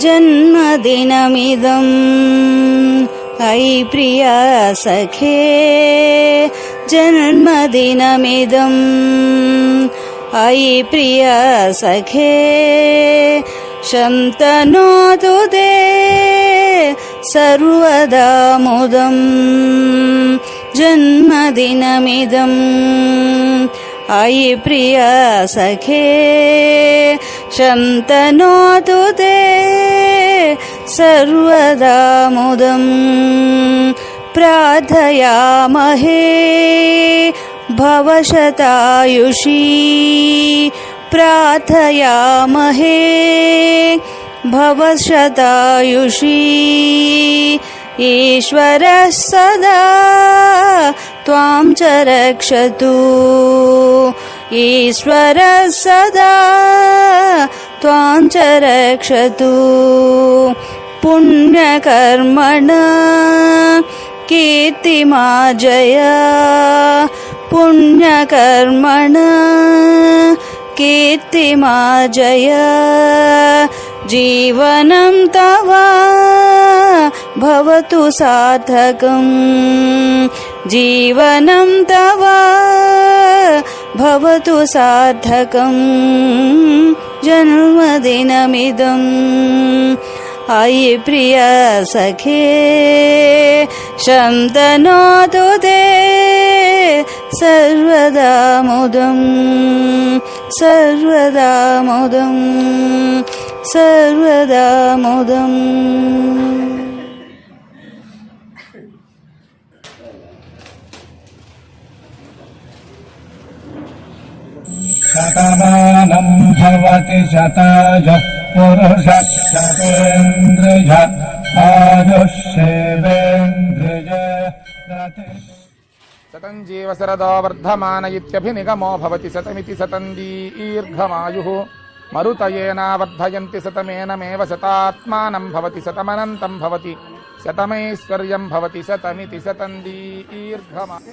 जन्मदिनमिदं अयि प्रिया सखे जन्मदिनमिदं अयि प्रिया सखे शन्तनोतु ते सर्वदा मुदं जन्मदिनमिदं अयि प्रिया सखे शन्तनोतु ते सर्वदा मुदं प्रार्थयामहे भवशतायुषी प्रार्थयामहे भवशतायुषी ईश्वरः सदा त्वां च रक्षतु ईश्वरः सदा त्वां च रक्षतु पुण्यकर्मणा कीर्तिमार्जया पुण्यकर्मणा कीर्तिमार्जया जीवनं तव भवतु सार्थकं जीवनं तव भवतु सार्थकं जन्मदिनमिदं अयि प्रिया सखे शन्तनोतु ते सर्वदा मुदं सर्वदा मुदं सर्वदा मुदम् शतमानं भवति शतायुः पुरुषः शतेन्द्रियः आयुष्येवेन्द्रिय शतं जीव शरदो वर्धमान इत्यभिनिगमो भवति शतमिति शतं दीर्घमायुः मरुतयेना वर्धयन्ति शतमेनमेव शतात्मानं भवति शतमनन्तं भवति शतमैश्वर्यं भवति शतमिति शतं दीर्घमायुः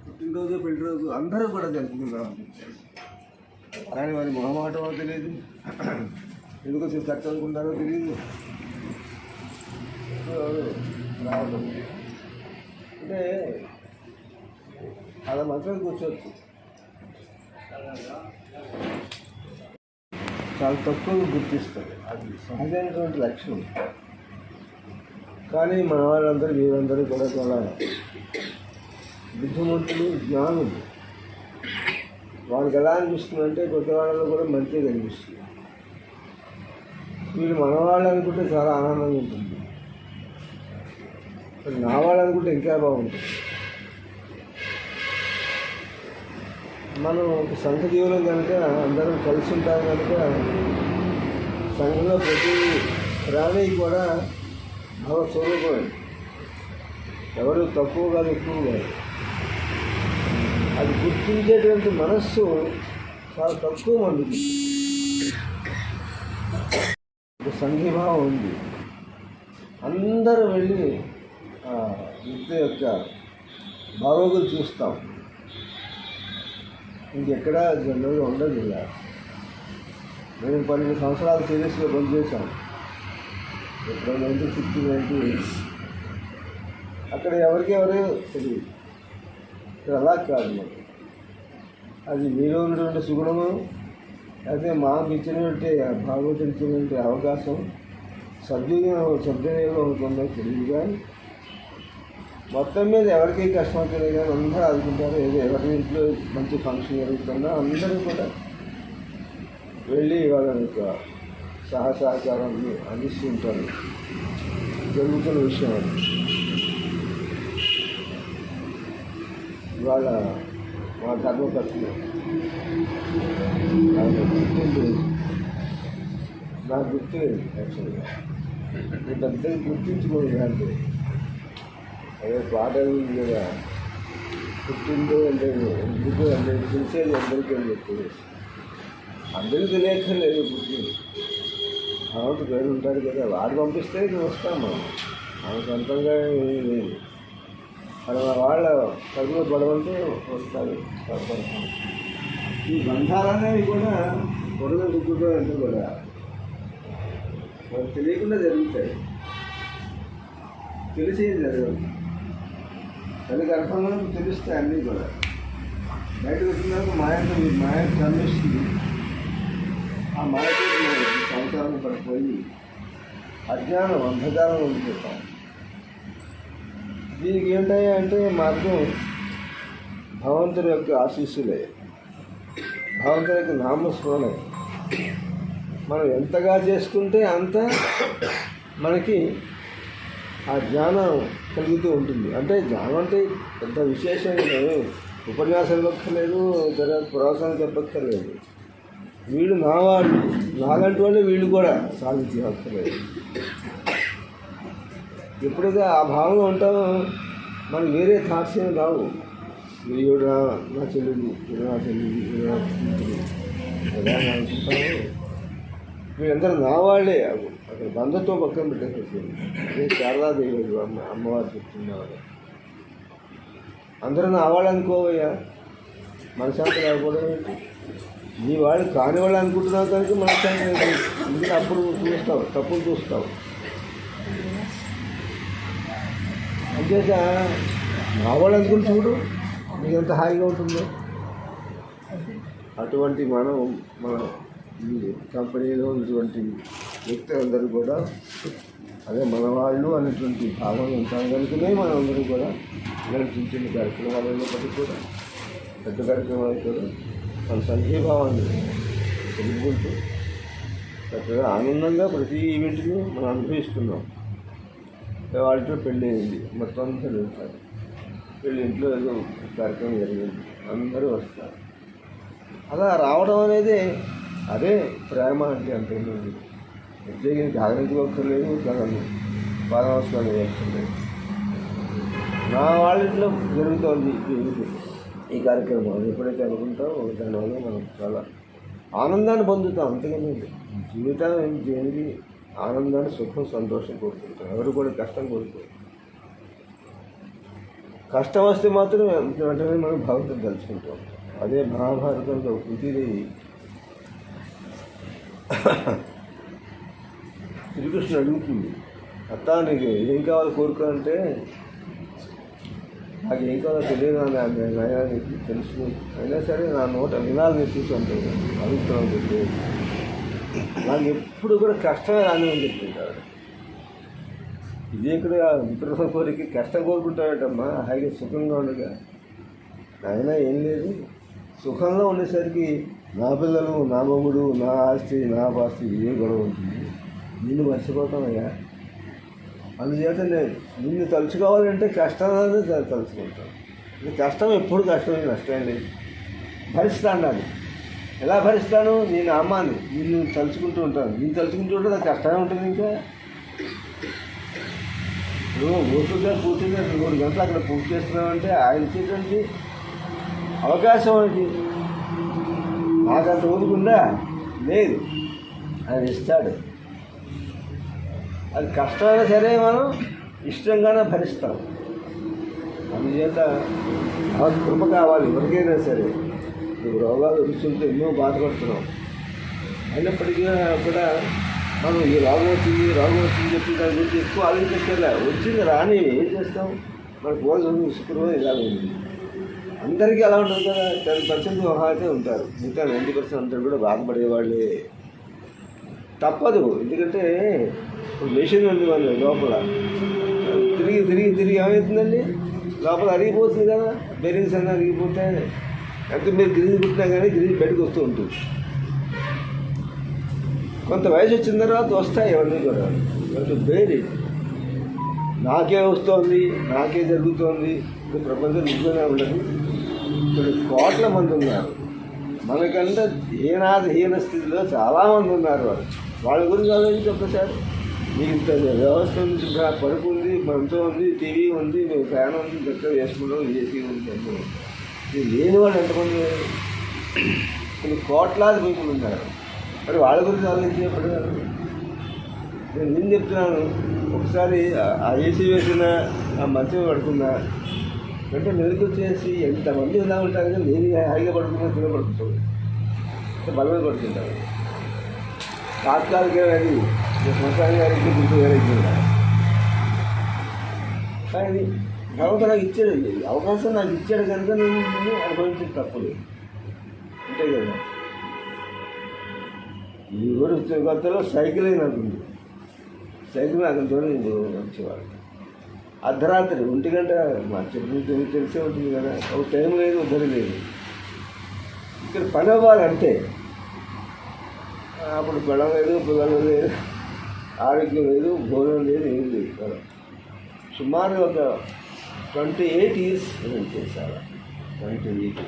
పుట్టినరోజు పెళ్లి రోజు అందరూ కూడా జరుపుకుంటాం. కానీ మరి మొహమాటమో తెలియదు, ఎందుకు చర్చ అనుకుంటారో తెలియదు. రావడం అంటే అలా మాత్రం కూర్చోవచ్చు. చాలా తక్కువ గుర్తిస్తుంది, అది సహజమైనటువంటి లక్షణం. కానీ మన వాళ్ళందరూ వీరందరూ కూడా చాలా బుద్ధిమంతులు, జ్ఞానులు. వాళ్ళకి ఎలా అనిపిస్తుంది అంటే కొత్త వాళ్ళలో కూడా మంచిగా కనిపిస్తుంది. వీళ్ళు మన వాళ్ళు అనుకుంటే చాలా ఆనందంగా ఉంటుంది, నా వాళ్ళు అనుకుంటే ఇంకా బాగుంటుంది. మనం ఒక సంఘ జీవనం కనుక అందరం కలిసి ఉంటాం కనుక సంఘంలో ప్రతి ప్రాణి కూడా భావస్వరూపమే. ఎవరు తక్కువ కాదు, ఎక్కువ కాదు. అది గుర్తించేటువంటి మనస్సు చాలా తక్కువ మందికి. సంఘీభావం ఉంది. అందరూ వెళ్ళి వ్యక్తి యొక్క బాగోగులు చూస్తాం. ఇంకెక్కడా జనరల్గా ఉండదు. ఇలా మేము 12 సంవత్సరాలు సీరియస్గా పనిచేసాం. ఎప్పుడో 1960, అక్కడ ఎవరికెవరో తెలియదు. ఇక్కడ అలా కాదు. మరి అది మీలో ఉన్నటువంటి సుగుణము, అయితే మాకు ఇచ్చినటువంటి భాగవతం ఇచ్చినటువంటి అవకాశం సద్వినియోగం అవుతుందో తెలియదు. కానీ మొత్తం మీద ఎవరికి కష్టం అవుతుంది కానీ అందరూ ఆదుకుంటారు. ఏదో ఎవరి ఇంట్లో మంచి ఫంక్షన్ జరుగుతుందో అందరూ కూడా వెళ్ళి వాళ్ళ యొక్క సహకారం అందిస్తూ ఉంటారు. జరుగుతున్న విషయం అది. ఇవాళ మా ధర్మపత్ని నాకు గుర్తులేదు. యాక్చువల్గా పెద్దగా గుర్తించుకోలేదు. అంటే అదే పాటలు కదా పుట్టిందో అంటే ఎందుకు అంటే తెలిసేది అందరికీ అని చెప్పేది. అందరికీ తెలియక్కర్లేదు. పుట్టింది ఆమెకు పేరు ఉంటాడు కదా, వాడు పంపిస్తే వస్తాం మనం. ఆమె సొంతంగా ఏమీ లేదు. అలా వాళ్ళ కడుపులో పడవంటే వస్తారు. ఈ బంధాలనేవి కూడా పొరలు దుక్కుతో అంటే కూడా మనకు తెలియకుండా జరుగుతాయి. తెలిసేది జరగదు. తల్లి గర్భంలో తెలుస్తాయి అన్నీ కూడా. బయటకు వచ్చినాక మాయను కనిపిస్తుంది. ఆ మాయతో సంసారం పడిపోయి అజ్ఞానం అంధకారం ఉండిపోతాం. దీనికి ఏంటయ్యా అంటే మార్గం భగవంతుడి యొక్క ఆశీస్సులే, భగవంతుడి యొక్క నామస్మరణే. మనం ఎంతగా చేసుకుంటే అంత మనకి ఆ జ్ఞానం కలుగుతూ ఉంటుంది. అంటే జ్ఞానం అంటే పెద్ద విశేషం ఉపన్యాసం చెప్పక్కర్లేదు, ఇతర పురాణాలు చెప్పక్కర్లేదు. వీళ్ళు నా వాళ్ళు, నాలంటి వాళ్ళే వీళ్ళు కూడా సాధించక్కర్లేదు. ఎప్పుడైతే ఆ భావంలో ఉంటామో మనకు వేరే థాట్స్ ఏమి రావు. వీడు నా చెల్లిది, ఇది నా చెల్లిది, ఇది నా కూతురు ఎలా అనుకుంటాము. వీళ్ళందరూ నా వాళ్ళే. అక్కడ బంధుత్వం పక్కన పెట్టేసేది. అదే శారదాదేవి అమ్మవారు చెప్తున్నారు. అందరూ నా వాళ్ళు అనుకోవయ్యా, మనశాంతి లేకపోవడం ఏంటి? నీ వాళ్ళు కాని వాళ్ళు అనుకుంటున్నావు కనుక మనశాంతి లేదు. ఎందుకంటే అప్పుడు చూస్తావు, తప్పులు చూస్తావు. అంచేత నా వాళ్ళు అనుకుని చూడు, నీకు ఎంత హాయిగా ఉంటుందో. అటువంటి మన ఈ కంపెనీలో ఇటువంటి వ్యక్తులందరూ కూడా అదే మన వాళ్ళు అనేటువంటి భావన ఉంటాం కనుకనే మనం అందరూ కూడా ఇలాంటి చిన్న చిన్న కార్యక్రమాలైనప్పటికీ కూడా పెద్ద కార్యక్రమాలు కూడా మన సంఘీభావాన్ని తెలుపుకుంటూ చక్కగా ఆనందంగా ప్రతి ఈవెంట్ని మనం అనుభవిస్తున్నాం. వాళ్ళతో పెళ్ళి అయింది, మొత్తం అంతా వెళ్తారు. పెళ్ళి ఇంట్లో ఏదో కార్యక్రమం జరిగింది, అందరూ వస్తారు. అలా రావడం అనేది అదే ప్రేమ అంటే అంతే. ప్రత్యేకించి జాగ్రత్తకోక్కర్లేదు, బాధవసరాలు వేయక్కర్లేదు. నా వాళ్ళ ఇంట్లో జరుగుతోంది ఈ కార్యక్రమం. ఎప్పుడైతే అనుకుంటామో దానివల్ల మనం చాలా ఆనందాన్ని పొందుతాం. అంతేగాని జీవితం దేనికి ఆనందాన్ని, సుఖం, సంతోషం కోరుకుంటాం. ఎవరు కూడా కష్టం కోరుకోరు. కష్టం వస్తే మాత్రం వెంటనే మనం భగవంతుని తలుచుకుంటాం. అదే మహాభారతంలో కుంతీదేవి శ్రీకృష్ణుడు అడుగుతుంది, అత్త నీకు ఏం కావాలో కోరుకో అంటే, నాకు ఏం కావాలో తెలియదు నాయన, నీకు తెలుసు, అయినా సరే నా నోట వినాలని చూసి ఉంటుంది అడుగుతున్నాను చెప్పి. నాకు ఎప్పుడు కూడా కష్టమే రాని అని చెప్తుంటాడు. ఇదే ఇక్కడ మిత్రుల కోరిక కష్టం కోరుకుంటాడటమ్మా, హాయిగా సుఖంగా ఉండగా. అయినా ఏం లేదు, సుఖంలో ఉండేసరికి నా పిల్లలు, నా మొగుడు, నా ఆస్తి, నా పాస్తి ఇదే గొడవ ఉంటుంది. నిన్ను మర్చిపోతానయ్యా. అందుచేత నేను నిన్ను తలుచుకోవాలంటే కష్టాన్ని తలుచుకుంటాను. ఇది కష్టం ఎప్పుడు కష్టమే, నష్టం లేదు. భరిస్తా అన్నాడు. ఎలా భరిస్తాను? నేను అమ్మాను, నిన్ను తలుచుకుంటూ ఉంటాను. నేను తలుచుకుంటూ ఉంటే నాకు కష్టమే ఉంటుంది. ఇంకా నువ్వు ఓపికగా పూర్తిగా 3 గంటలు అక్కడ పూర్తి చేస్తున్నావంటే ఆయన ఇచ్చేటువంటి అవకాశం అది. నాకంత ఓదుకుందా లేదు, ఆయన ఇస్తాడు. అది కష్టమైనా సరే మనం ఇష్టంగానే భరిస్తాం. అందుచేత ఆ కృప కావాలి ఎవరికైనా సరే. నువ్వు రోగాలు వస్తుంటే ఎన్నో బాధపడుతున్నావు, అయినప్పటికీ కూడా మనం ఈ రోగం వచ్చింది చెప్పి దాని గురించి ఎక్కువ ఆలోచించలే. వచ్చింది రాని ఏం చేస్తాం? మన పూర్వం శుక్రవారం ఇలా ఉంది. అందరికీ అలా ఉంటుంది కదా. 10% అయితే ఉంటారు, మిగతా 90% అందరూ కూడా బాధపడేవాళ్ళే. తప్పదు, ఎందుకంటే మెషిన్ ఉంది మన లోపల. తిరిగి ఏమవుతుందండి? లోపల అరిగిపోతుంది కదా, బెరింగ్స్ అన్నీ అరిగిపోతే ఎంత మీరు గిరిజి పుట్టినా కానీ గిరిజి బయటకు వస్తూ ఉంటుంది. కొంత వయసు వచ్చిన తర్వాత వస్తాయి అవన్నీ కూడా. కొంచెం బేరీ నాకే వస్తుంది, నాకే జరుగుతోంది, ఇప్పుడు ప్రపంచం నిజంగా ఉండదు. ఇప్పుడు కోట్ల మంది ఉన్నారు మనకంటే హీన స్థితిలో చాలామంది ఉన్నారు. వాళ్ళ గురించి ఆలోచించి ఒక్కసారి. మీకు ఇంత వ్యవస్థ ఉంది, పరుపు ఉంది, మంచం ఉంది, టీవీ ఉంది, మేము ఫ్యాన్ ఉంది, చక్కగా వేసుకుంటాం, ఏసీ ఉంది అన్నీ. ఇది లేని వాళ్ళు ఎంతమంది? కొన్ని కోట్లాది పీపుల్ ఉన్నారు. మరి వాళ్ళ గురించి ఆలోచించేప్పుడు నేను చెప్తున్నాను. ఒకసారి ఆ ఏసీ వేసిన ఆ మంచం పడుకున్నా అంటే మెరుగు వచ్చేసి ఎంతమంది ఇలా ఉంటారు కానీ నేను హాయిగా పడుకున్నా, కింద పడుకుంటాను, బలమే పడుతుంటాను. తాత్కాలిక అది సంవత్సరానికి గారికి గుర్తు వేరే కానీ భగవంతుడు నాకు ఇచ్చాడు, అవకాశం నాకు ఇచ్చాడు కనుక నేను అనుభవించేది తప్పలేదు. అంతే కదా. ఈ ఊరు కొత్తలో సైకిల్ నాకు ఉంది. సైకిల్ నాకు నేను వచ్చేవాడు. అర్ధరాత్రి 1 గంట మా చెప్పు తెలిసే ఉంటుంది కదా. ఒక టైం లేదు, ఉద్దరి లేదు. ఇక్కడ పని అవ్వాలి అంతే. అప్పుడు గొడవ లేదు, పిల్లలు లేదు, ఆరోగ్యం లేదు, భోజనం లేదు, ఏం లేదు కదా. సుమారు ఒక 28 years నేను చేశాను. 28 years.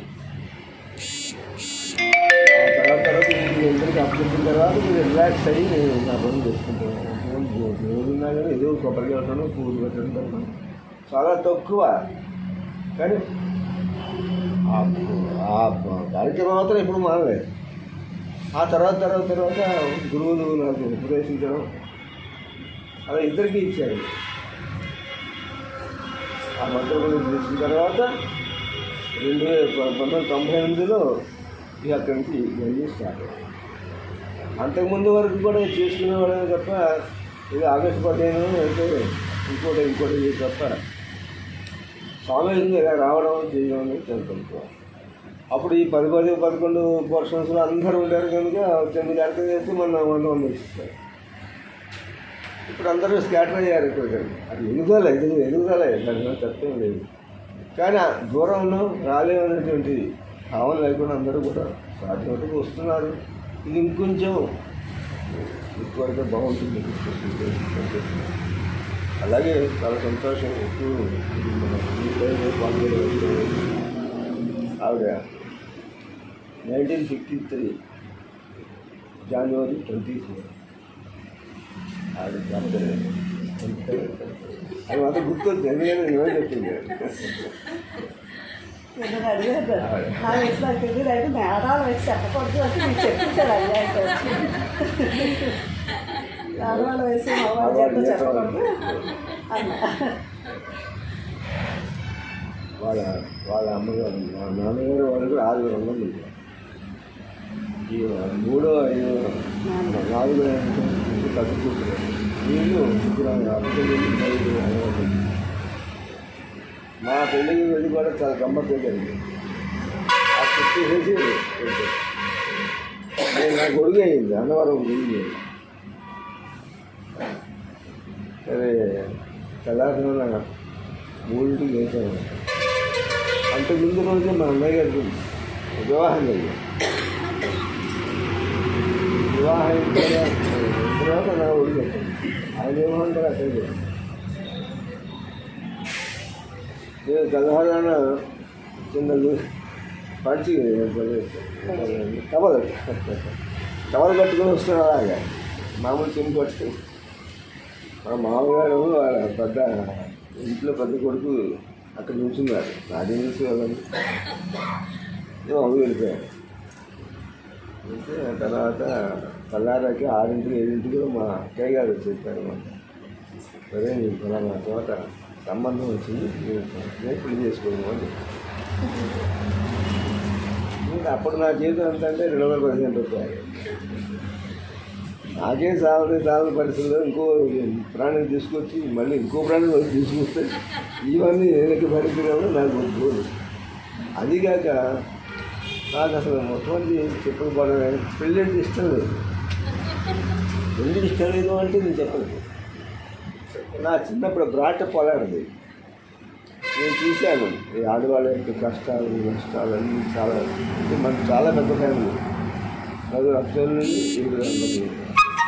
ఆ తర్వాత అందరికీ అప్పచెప్పిన తర్వాత మీరు రిలాక్స్ అయ్యి నేను నా పనులు చేసుకుంటాను. రోజున్నా కానీ ఏదో కొబ్బరి పెట్టడం, పూలు పెట్టడం చాలా తక్కువ. కానీ ఆ కార్యక్రమం మాత్రం ఎప్పుడు మానలేదు. ఆ తర్వాత గురువులు నాకు ఉపదేశించడం అలా ఇద్దరికీ ఇచ్చారు. ఆ మంత్రం చేసిన తర్వాత 1998లో ఇక అక్కడి నుంచి ఇవన్నీ స్టార్ట్. అంతకుముందు వరకు కూడా చేసుకునేవాళ్ళని తప్ప ఇది ఆగస్టు 15 అయితే ఇంకోటి తప్ప స్వామి ఇలా రావడం చేయడం తెలుసు. అప్పుడు ఈ 10-11 పోర్షన్స్లో అందరూ ఉంటారు కనుక 9 కార్యక్రమం చేసి మన 100 ఇస్తారు. ఇప్పుడు అందరూ స్కాటర్ అయ్యారు. ఇక్కడ అది ఎదుగుదలే దాని తప్పేం లేదు. కానీ దూరం ఉన్నాం, రాలేమనేటువంటి భావన లేకుండా అందరూ కూడా సాధ్యమటుకు వస్తున్నారు. ఇది ఇంకొంచెం ఎక్కువైతే బాగుంటుంది. అలాగే చాలా సంతోషం. ఎక్కువ ఆవిడ 1953 January 24 ఆవిడ అది మాత్రం గుర్తొచ్చింది. ఎందుకంటే నేనే చెప్పింది. వాళ్ళ అమ్మగారు, మా నాన్నగారు వాళ్ళు కూడా 6 మంది. ఈ 3, 5, 4 తగ్గు కూర్చున్నారు. వీళ్ళు మా పెళ్ళికి వెళ్ళి కూడా చాలా గమ్మత్తు జరిగింది. ఆ చుట్టూ చేసి నేను నాకు ఒడిగి అయింది. అన్నవరం ఒడిగి. సరే తెల్లారిన 3కి వేసాను. అంతకుముందు రోజే మా అన్నయ్య గారికి వివాహం జరిగింది. వివాహం అయిన తర్వాత నా ఒడిగి వచ్చాను. ఆయన ఏమంటారు అసలు నేను తెల్లవారున చిన్న పంచి టవల్ కట్టుకొని వస్తున్నాడు అలాగా మామూలు చెంపు పట్టుకొని. మా మామగారు వాళ్ళ పెద్ద ఇంట్లో పెద్ద కొడుకు అక్కడ నిల్చున్నారు. అదే నిలిచి వాళ్ళని మామూలు వెళ్ళిపోయారు. అయితే తర్వాత తెల్లారాకి 6ంటికి 7ంటికి మా అక్కయ్య గారు వచ్చేసారు. సరే నీకు ఫలానా తోట సంబంధం వచ్చింది, నేను పెళ్లి చేసుకోను అని ఇంకా అప్పుడు నా జీవితం ఎంత అంటే 215 రూపాయలు. నాకే సాధన పరిస్థితుల్లో ఇంకో ప్రాణిని తీసుకొచ్చి మళ్ళీ ఇంకో ప్రాణిని తీసుకొస్తే ఇవన్నీ ఏదైతే భరించగలను నాకు గోలు. అదిగాక నాకు అసలు మొట్టమొదటి చెప్పులు పడడం పెళ్ళి అంటే ఇష్టం లేదు. ఎందుకు ఇష్టం లేదు అంటే నేను చెప్పలేదు. నా చిన్నప్పుడు బ్రాట పొలాడది నేను చూశాను. ఈ ఆడవాళ్ళ యొక్క కష్టాలు నష్టాలు అన్నీ చాలా అంటే మనకు చాలా పెద్ద ఫ్యామిలీ. 10 లక్షల నుండి 7 మంది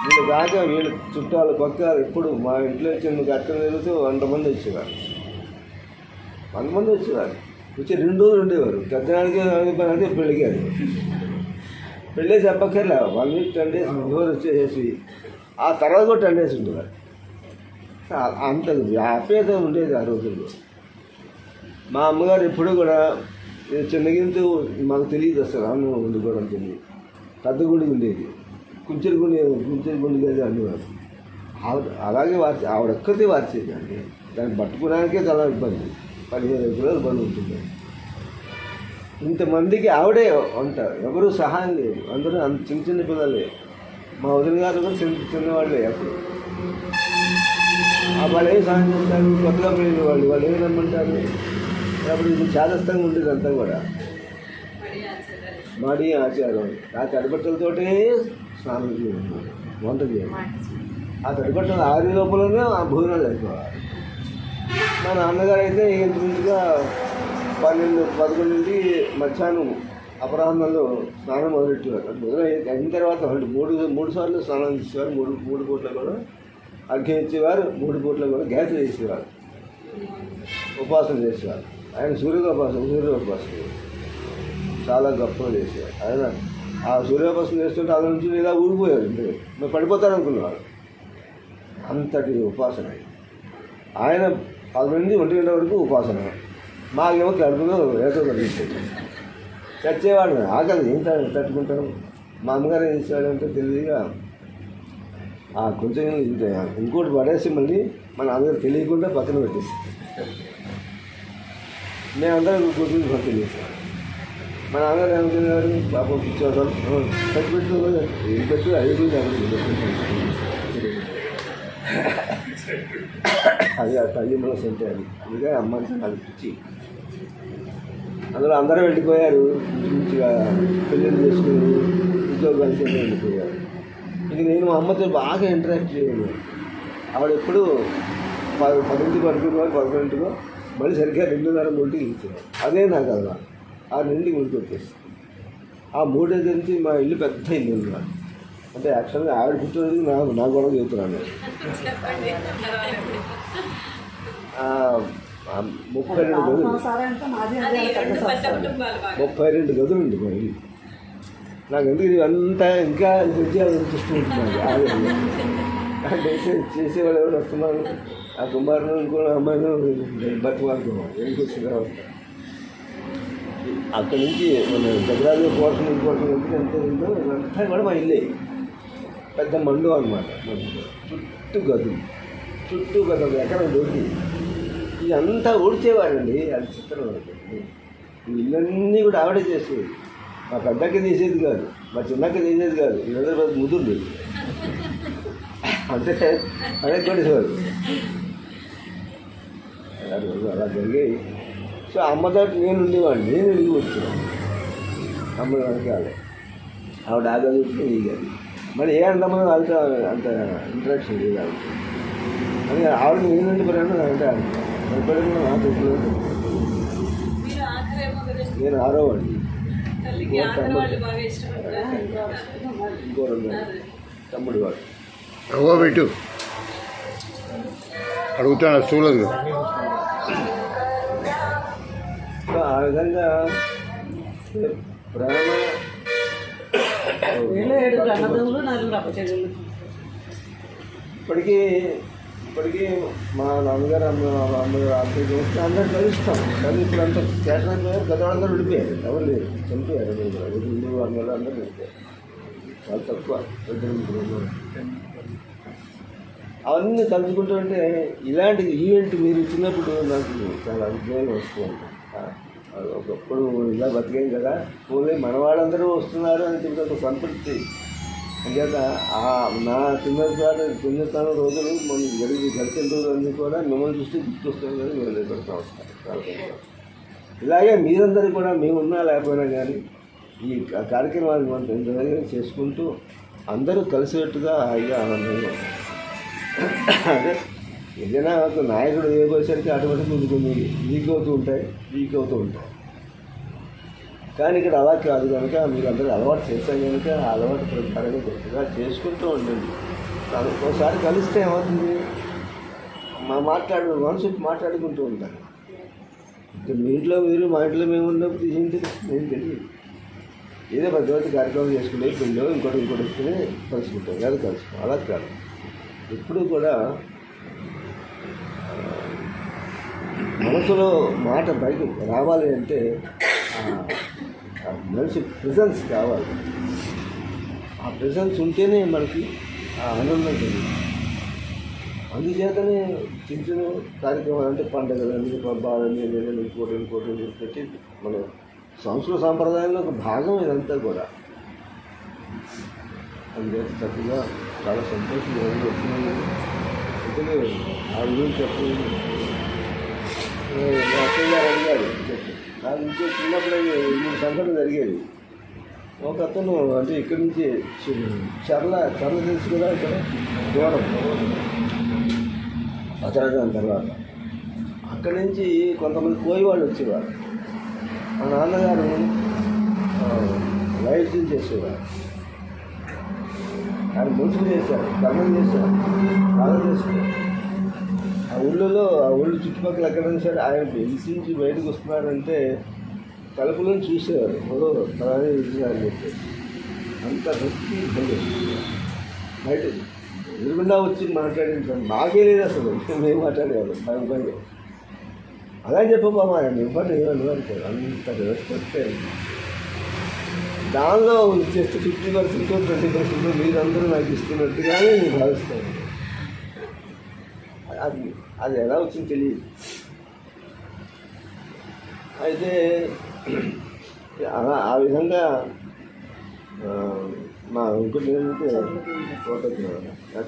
వీళ్ళు కాక వీళ్ళు చుట్టాలు పక్కలు ఎప్పుడు మా ఇంట్లో చిన్న అక్కడ వెళ్తే 100 మంది వచ్చేవారు. 100 మంది వచ్చేవారు. వచ్చి 2 రోజులు ఉండేవారు. పెద్దనాడికి అంటే పెళ్ళిగారు పెళ్ళి చెప్పక్కర్లే 1 వీక్ 10 డేస్ ఎవరు వచ్చేసేసి ఆ తర్వాత కూడా 10 డేస్ ఉండేవారు. అంత ఆప్యాయత ఉండేది ఆ రోజుల్లో. మా అమ్మగారు ఎప్పుడు కూడా చిన్నగింతు మాకు తెలియదు అసలు అన్నం వండుకోవడం తెలియదు. పెద్ద గుండి ఉండేది, కుంచెల గుండి కదా అనేవారు. అలాగే ఆవిడ ఒక్కతే వార్చేది అండి. దాన్ని పట్టుకోవడానికే చాలా ఇబ్బంది. 15 కిలోలు బండి ఉంటుంది. ఇంతమందికి ఆవిడే వంట, ఎవరు సహాయం లేదు. అందరూ అంత చిన్న పిల్లలే. మా వదిన గారు కూడా చిన్నవాళ్ళే. అప్పుడు వాళ్ళు ఏం సహాయం చేస్తారు, కొత్తగా పోయిన వాళ్ళు ఏమి రమ్మంటారు. అప్పుడు ఇది చాదస్తంగా ఉండేది అంతా కూడా. మడి ఆచారం. ఆ తడిబట్టలతోటే స్నానం చేయాలి, వంట చేయాలి. ఆ తడిబట్టలు 6 లోపలనే ఆ భోజనాలు అయిపోవాలి. మా నాన్నగారు అయితే ఇంచుమించుగా 12-11 మధ్యాహ్నం అపరాహ్నంలో స్నానం మొదలెట్టేవారు. అయిన తర్వాత 3 సార్లు స్నానం చేసేవారు. 3 పూట్ల కూడా అర్ఘ్యం ఇచ్చేవారు. 3 పూట్ల కూడా గాయత్రి చేసేవారు, ఉపాసన చేసేవారు. ఆయన సూర్యోపాసన చాలా గొప్పగా చేసేవారు. ఆయన ఆ సూర్యోపాసన చేస్తుంటే అలా నుంచి ఇలా ఊడిపోయారు. మేము పడిపోతారు అనుకునేవారు. అంతటి ఉపాసన ఆయన. 11 ఒంటి గంట వరకు ఉపాసన. మాకేమో కడుపులో ఏదో కలిగించేది. చచ్చేవాడు. ఆకలి ఏం తట్టుకుంటాం. మా అమ్మగారు ఏం చేసేవాడంటే తెలియదుగా కొంచెం ఇంకోటి పడేసి మళ్ళీ మన అందరూ తెలియకుండా పక్కన పెట్టేసి మేమందరం కూర్చొని భక్తులు చేసాం. మన అందరూ ఏమవుతున్నారు పాపం కూర్చోవడం పెట్టు ఏం పెట్టు 5 అది ఆ తల్లి మనసు అంటే అందుకే అమ్మాయి అది పిచ్చి. అందులో అందరూ వెళ్ళిపోయారు. మంచిగా పెళ్ళిళ్ళు చేసుకుని ఉద్యోగాలు చేసి వెళ్ళిపోయారు. ఇంక నేను మా అమ్మతో బాగా ఇంటరాక్ట్ చేయను. ఆవిడ ఎప్పుడు 10 పడుకునేవారు, 11 మళ్ళీ సరిగ్గా 2:30 ఇచ్చేవారు. అదే నాకు అలా 6 వచ్చేస్తాను. ఆ 3 నుంచి మా ఇల్లు పెద్ద ఇల్లు ఉన్నమాట. అంటే యాక్చువల్గా ఆవిడ పుట్టినది నా గొడవ చెబుతున్నాను. 32 గదులు, 32 గదులు ఉంది మా ఇల్లు. నాకు ఎందుకు ఇవంతా ఇంకా చూస్తుంటున్నాను. అంటే చేసేవాళ్ళు ఎవరు వస్తున్నారు, ఆ కుమారుడు అనుకున్న అమ్మాయిని బతుకున్నాను. ఎందుకు వచ్చిన అక్కడి నుంచి మన దగ్గర పోర్షన్ నుంచి ఎంత ఉందో అంతా కూడా మా ఇల్లే. పెద్ద మండు అనమాట. చుట్టూ గదులు ఎక్కడ దొరికి ఇదంతా ఊడ్చేవారండి. అది చిత్రం. ఇల్లన్నీ కూడా ఆవిడే చేసేది. మా పెద్దకి తీసేది కాదు, మా చిన్నకి తీసేది కాదు. ఇదంతా ముదురు అంటే అదే కొట్టేసేవారు. అలా జరిగాయి. సో అమ్మతో నేను ఉండేవాడిని. నేను ఇడిగి వచ్చాను అమ్మ వెనకాలే. ఆవిడ ఆగదు ఇదిగాది. మళ్ళీ ఏ అంతమంది వాళ్ళతో అంత ఇంట్రాక్షన్ లేదు ఆవిడ. అని ఆవిడ నేను ఉండిపోయాను అంటే భయపడకుండా నా తొక్కులో నేను 6వ వాడిని. ఇంకో 2 తమ్ముడు వాడు. పెట్టు అడుగుతాను చూడదు. సో ఆ విధంగా ప్రేమ ఇప్పటికీ మా నాన్నగారు అమ్మగారు ఆర్థిక వస్తే అందరూ కలుస్తాం. కానీ ఇప్పుడు అంత కేటరింగ్ గత అందరూ విడిపోయారు, ఎవరు లేరు, చనిపోయారు. ఇల్లు అందరూ విడిపోయారు, చాలా తక్కువ. అవన్నీ తలుచుకుంటూ ఉంటే ఇలాంటి ఈవెంట్ మీరు ఇచ్చినప్పుడు నాకు చాలా ఉద్యోగం వస్తుంది. ఒకప్పుడు ఇలా బతికేం కదా, పోలే మన వాళ్ళందరూ వస్తున్నారు అని చెప్పి ఒక సంతృప్తి. అంచేత నా చిన్నతనం రోజులు మనం గడిచిన రోజులన్నీ కూడా మిమ్మల్ని దృష్టి గుర్తొస్తాయి కానీ మేము నిలబెడతా వస్తాం. ఇలాగే మీరందరూ కూడా మేము ఉన్నా లేకపోయినా కానీ ఈ కార్యక్రమాన్ని మనం ఎంతగా చేసుకుంటూ అందరూ కలిసినట్టుగా హాయిగా ఆనందంగా ఉంటాం. అదే ఏదైనా ఒక నాయకుడు వేయబోయేసరికి అటువంటి ముందుకు వీక్ అవుతూ ఉంటాయి. కానీ ఇక్కడ అలా కాదు కనుక మీరు అందరూ అలవాటు చేస్తాం కనుక ఆ అలవాటు ప్రకారంగా గట్టిగా చేసుకుంటూ ఉండండి. ఒకసారి కలిస్తే ఏమవుతుంది, మనసు మాట్లాడుకుంటూ ఉంటారు. మీ ఇంట్లో మీరు, మా ఇంట్లో మేము ఉన్నప్పుడు ఏం తెలియదు. ఏదో పెద్దవాటి కార్యక్రమం చేసుకునే పిల్లలు ఇంకోటి వస్తేనే కలుసుకుంటాం కాదు, అలా కాదు. ఎప్పుడు కూడా మనసులో మాట బయటకు రావాలి అంటే మనిషి ప్రెజెన్స్ కావాలి. ఆ ప్రెజెన్స్ ఉంటేనే మనకి ఆ ఆనందం కలిగింది. అందుచేతనే చిన్న కార్యక్రమాలు అంటే పండుగలని, పబ్బాలని, ఇంకోటి పెట్టి మన సంస్కృత సాంప్రదాయంలో ఒక భాగం ఇదంతా కూడా. అందుచేత చక్కగా చాలా సంతోషంగా వచ్చినాయి. అంటే ఆ గురించి చెప్పండి. అక్కయ్య గారు అడిగారు నాకు ఇంకో చిన్నప్పుడు 3 సంఘటనలు జరిగేది. ఒక అతను అంటే ఇక్కడి నుంచి చర్ల తెలుసు కదా, ఇక్కడ దూరం అతను తర్వాత అక్కడి నుంచి కొంతమంది పోయేవాళ్ళు వచ్చేవారు. మా నాన్నగారు వైద్యం చేసేవారు. ఆయన ముసుగు చేశారు, కర్మం చేశారు, కాలం చేశారు. ఆ ఊళ్ళో చుట్టుపక్కల ఎక్కడ సరే ఆయన నుంచి బయటకు వస్తున్నారంటే తలుపులను చూసేవారు, అలాగే అని చెప్పేసి అంత భక్తి బయట ఎదురుగుండా వచ్చి మాట్లాడించాను. నాకే లేదు అసలు, మేము మాట్లాడేవాళ్ళం భయం. అలా చెప్పమ్మా ఆయన ఇవ్వండి ఏమనుకోరు, అంత రెస్పెక్ట్. దానిలో జస్ట్ 50% 20% మీరందరూ నాకు ఇస్తున్నట్టుగానే నేను భావిస్తాను. అది ఎలా వచ్చింది తెలియదు. అయితే ఆ విధంగా మా ఇంకోటి ఏంటంటే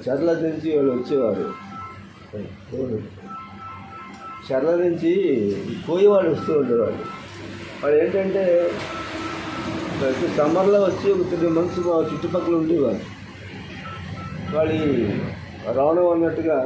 చర్ల నుంచి వాళ్ళు వచ్చేవారు. చర్ల నుంచి కోయేవాళ్ళు వస్తూ ఉండేవాళ్ళు. వాళ్ళు ఏంటంటే ప్రతి సమ్మర్లో వచ్చి ఒక 3 months మా చుట్టుపక్కల ఉండేవారు. వాళ్ళు రావడం అన్నట్టుగా